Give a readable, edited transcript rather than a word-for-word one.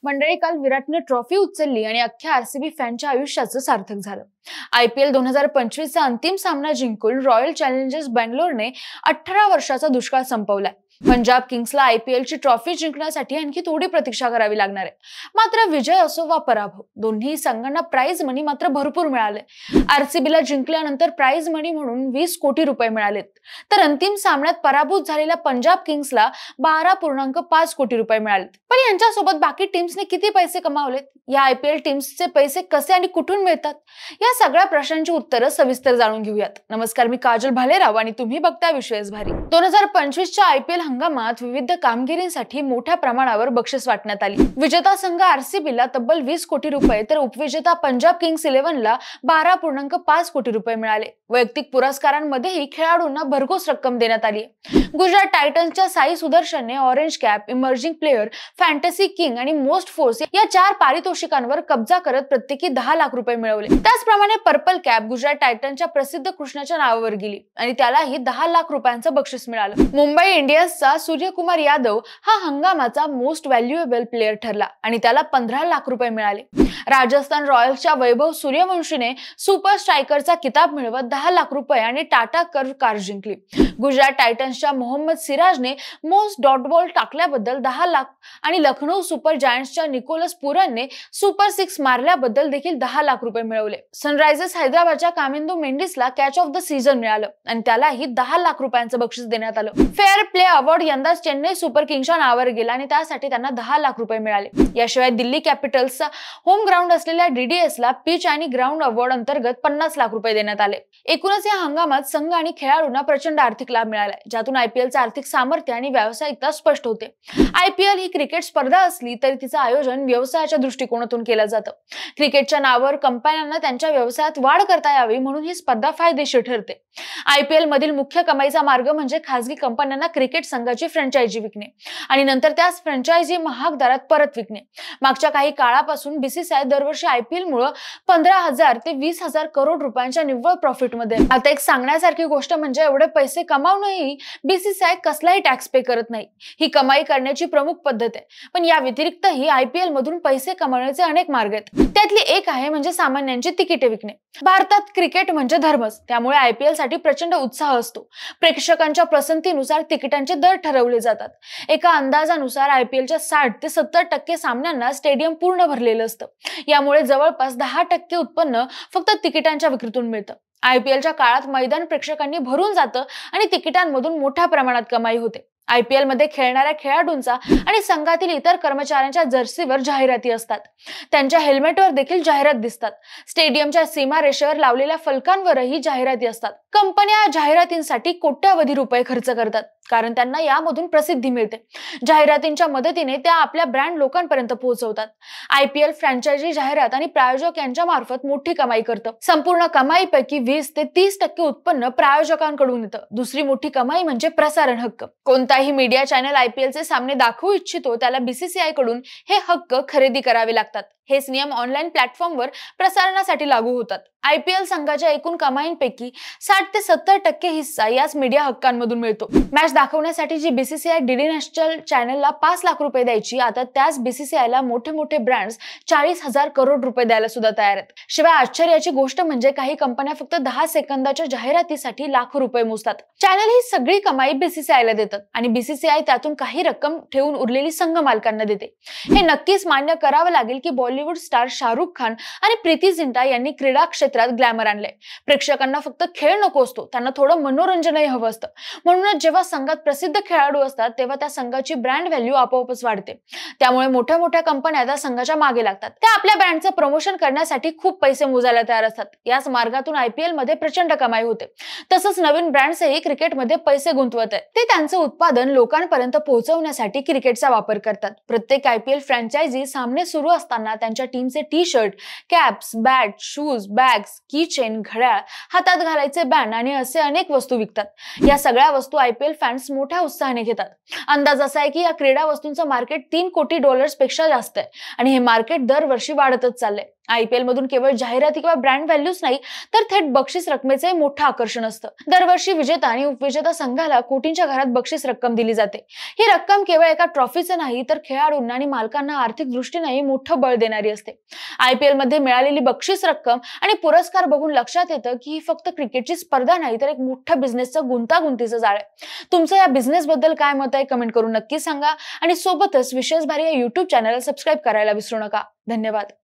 मंडळी, काल विराटने ट्रॉफी उचलली आणि अख्ख्या आरसीबी फॅनच्या आयुष्याचं सार्थक झालं। IPL 2025 चा अंतिम सामना जिंकून रॉयल चॅलेंजर्स बंगलोरने 18 वर्षाचा दुष्काळ संपवलाय। पंजाब किंग्सला IPL ची ट्रॉफी जिंकण्यासाठी आणखी थोडी प्रतीक्षा करावी लागणार आहे। मात्र विजय असो वा पराभव, दोन्ही संघांना प्राइज मनी मात्र भरपूर मिळाले। आरसीबीला जिंकल्यानंतर प्राइज मनी म्हणून 20 कोटी रुपये मिळालेत, तर अंतिम सामन्यात पराभूत झालेल्या पंजाब किंग्सला 12.5 कोटी रुपये मिळालेत। पण यांच्यासोबत बाकी टीम्सने किती पैसे कमावलेत? या IPL टीम्सचे पैसे कसे आणि कुठून मिळतात? या सगळ्या प्रश्नांची उत्तरं सविस्तर जाणून घेऊयात। नमस्कार, मी काजल भालेराव आणि तुम्ही बघताय विश्वास भारी। 2025 च्या IPL हंगामात विविध कामगिरीसाठी मोठ्या प्रमाणावर बक्षीस वाटण्यात आली। विजेता संघ आरसीबीला तब्बल 20 कोटी रुपये तर उपविजेता पंजाब किंग्स 11ला 12.5 कोटी रुपये मिळाले। वैयक्तिक पुरस्कारांमध्येही खेळाडूंना भरघोस रक्कम देण्यात आली आहे। गुजरात टायटन्सच्या साई सुदर्शनने orange cap, emerging player, fantasy king आणि मोस्ट फोर्स या 4 पारितोषिकांवर कब्जा करत प्रत्येकी 10 लाख रुपये मिळवले। त्याचप्रमाणे पर्पल कॅप गुजरात टायटन्सच्या प्रसिद्ध कृष्णाच्या नावावर गेली आणि त्यालाही 10 लाख रुपयांचं बक्षीस मिळालं। मुंबई इंडियन्सचा सूर्यकुमार यादव हा हंगामाचा मोस्ट व्हॅल्युएबल प्लेयर ठरला आणि त्याला 15 लाख रुपये मिळाले। राजस्थान रॉयल्सच्या वैभव सूर्यवंशीने सुपर स्ट्रायकरचा किताब मिळवत 10 लाख रुपये आणि टाटा कर्व कार जिंकली। गुजरात टायटन्सच्या मोहम्मद सिराजने मोस्ट डॉट बॉल टाकल्याबद्दल 10 लाख आणि लखनौ सुपर जायंट्सच्या निकोलस पुरनने सुपर 6 मारल्याबद्दल देखील 10 लाख रुपये मिळवले। सनरायझर्स हैदराबादच्या कामिंदो मेंडिसला कॅच ऑफ द सीझन मिळालं आणि त्यालाही 10 लाख रुपयांचं बक्षीस देण्यात आलं। फेअर प्ले अवॉर्ड यंदा चेन्नई सुपर किंग्सच्या नावावर गेला आणि त्यासाठी त्यांना 10 लाख रुपये मिळाले। याशिवाय दिल्ली कॅपिटल्सचा होम ग्राउंड असलेल्या DDSला पिच आणि ग्राउंड अवॉर्ड अंतर्गत 50 लाख रुपये देण्यात आले। एकूणच या हंगामात संघ आणि खेळाडूंना प्रचंड आर्थिक लाभ मिळालाय, ज्यातून IPLचं आर्थिक सामर्थ्य आणि व्यावसायिकता स्पष्ट होते। IPL ही क्रिकेट स्पर्धा असली तरी तिचं आयोजन व्यवसायाच्या दृष्टिकोनातून केलं जातं। क्रिकेटच्या नावावर कंपन्यांना त्यांच्या व्यवसायात वाढ करता यावी म्हणून ही स्पर्धा फायदेशीर ठरते। IPL मधील मुख्य कमाईचा मार्ग म्हणजे खासगी कंपन्यांना क्रिकेट संघाची फ्रँचायझी विकणे आणि नंतर त्याच फ्रँचायझी महाग दरात परत विकणे। मागच्या काही काळापासून BCCI दरवर्षी IPL मुळे 15,000 ते 20,000 करोड रुपयांच्या निव्वळ प्रॉफिट मध्ये। आता एक सांगण्यासारखी गोष्ट म्हणजे एवढे पैसे कमावूनही BCCI कसलाही टॅक्स पे करत नाही। ही कमाई करण्याची प्रमुख पद्धत आहे, पण या व्यतिरिक्तही IPL मधून पैसे कमवण्याचे अनेक मार्ग आहेत। त्यातली एक आहे म्हणजे सामान्यांची तिकिटे विकणे। भारतात क्रिकेट म्हणजे धर्मच, त्यामुळे IPL साठी प्रचंड उत्साह असतो। प्रेक्षकांच्या पसंतीनुसार तिकिटांचे दर ठरवले जातात। एका अंदाजानुसार IPLच्या 60 ते 70% सामन्यांना स्टेडियम पूर्ण भरलेलं असतं। यामुळे जवळपास 10% उत्पन्न फक्त तिकिटांच्या विक्रीतून मिळतं। IPLच्या काळात मैदान प्रेक्षकांनी भरून जातं आणि तिकिटांमधून मोठ्या प्रमाणात कमाई होते। IPL मध्ये खेळणाऱ्या खेळाडूंचा आणि संघातील इतर कर्मचाऱ्यांच्या जर्सीवर जाहिराती असतात। त्यांच्या हेल्मेटवर देखील जाहिरात दिसतात। स्टेडियमच्या सीमारेषेवर लावलेल्या फलकांवरही जाहिराती असतात। कंपन्या जाहिरातींसाठी कोट्यावधी रुपये खर्च करतात, कारण त्यांना यामधून प्रसिद्धी मिळते। जाहिरातींच्या मदतीने त्या आपल्या ब्रँड लोकांपर्यंत पोहोचवतात। IPL फ्रँचायझी जाहिरात आणि प्रायोजक यांच्या मार्फत मोठी कमाई करतं। संपूर्ण कमाईपैकी 20 ते 30% उत्पन्न प्रायोजकांकडून येतं। दुसरी मोठी कमाई म्हणजे प्रसारण हक्क। कोणताही मीडिया चॅनल IPLचे सामने दाखवू इच्छितो त्याला BCCI कडून हे हक्क खरेदी करावे लागतात। हेच नियम ऑनलाईन प्लॅटफॉर्मवर प्रसारणासाठी लागू होतात। IPL संघाच्या एकूण कमाईंपैकी 60 ते 70% हिस्सा याच मीडिया हक्कांमधून मिळतो। मॅच दाखवण्यासाठी जी BCCI DD नॅशनल चॅनलला 5 लाख रुपये द्यायची, आता त्याच BCCIला मोठे मोठे ब्रँड्स 40,000 करोड रुपये द्यायला सुद्धा तयार आहेत। शिवाय आश्चर्याची गोष्ट म्हणजे काही कंपन्या फक्त 10 सेकंदाच्या जाहिरातीसाठी लाखो रुपये मोजतात। चॅनल ही सगळी कमाई BCCIला देतात आणि BCCI त्यातून काही रक्कम ठेवून उरलेली संघ मालकांना देते। हे नक्कीच मान्य करावं लागेल की बॉलिवूड स्टार शाहरुख खान आणि प्रीती झिंटा यांनी क्रीडा क्षेत्रात ग्लॅमर आणले। प्रेक्षकांना फक्त खेळ नको असतो, त्यांना थोडं मनोरंजनही हवं असतं। म्हणूनच जेव्हा संघात प्रसिद्ध खेळाडू असतात तेव्हा त्या संघाची ब्रँड व्हॅल्यू आपोआपच वाढते। त्यामुळे मोठ्या मोठ्या कंपन्या त्या संघाच्या मागे लागतात। त्या आपल्या ब्रँडचं प्रमोशन करण्यासाठी खूप पैसे मोजायला तयार असतात। याच मार्गातून IPL मध्ये प्रचंड कमाई होते। तसंच नवीन ब्रँड्सही क्रिकेटमध्ये पैसे गुंतवत आहेत। ते त्यांचं उत्पादन लोकांपर्यंत पोहोचवण्यासाठी क्रिकेटचा वापर करतात। प्रत्येक IPL फ्रँचायझी सामने सुरू असताना त्यांच्या टीमचे T-shirt, caps, bat, shoes, bags, key chain, घड्याळ, हातात घालायचे बँड आणि असे अनेक वस्तू विकतात। या सगळ्या वस्तू IPL फॅन्स मोठ्या उत्साहाने घेतात। अंदाज असा आहे की या क्रीडा वस्तूंचं मार्केट $3 कोटी पेक्षा जास्त आहे आणि हे मार्केट दरवर्षी वाढतच चाललंय। IPL मधून केवळ जाहिराती किंवा ब्रँड व्हॅल्यूच नाही तर थेट बक्षीस रकमेचे मोठं आकर्षण असतं। दरवर्षी विजेता आणि उपविजेता संघाला कोटींच्या घरात बक्षीस रक्कम दिली जाते। ही रक्कम केवळ एका ट्रॉफीचं नाही तर खेळाडूंना आणि मालकांना आर्थिक दृष्टीनेही मोठं बळ देणारी असते। IPL मध्ये मिळालेली बक्षीस रक्कम आणि पुरस्कार बघून लक्षात येतं की ही फक्त क्रिकेटची स्पर्धा नाही तर एक मोठं बिझनेसचं गुंतागुंतीचं जाळ आहे। तुमचं या बिझनेस बद्दल काय मत आहे कमेंट करून नक्की सांगा आणि सोबतच विशेष भारी या YouTube चॅनलला सबस्क्राईब करायला विसरू नका। धन्यवाद।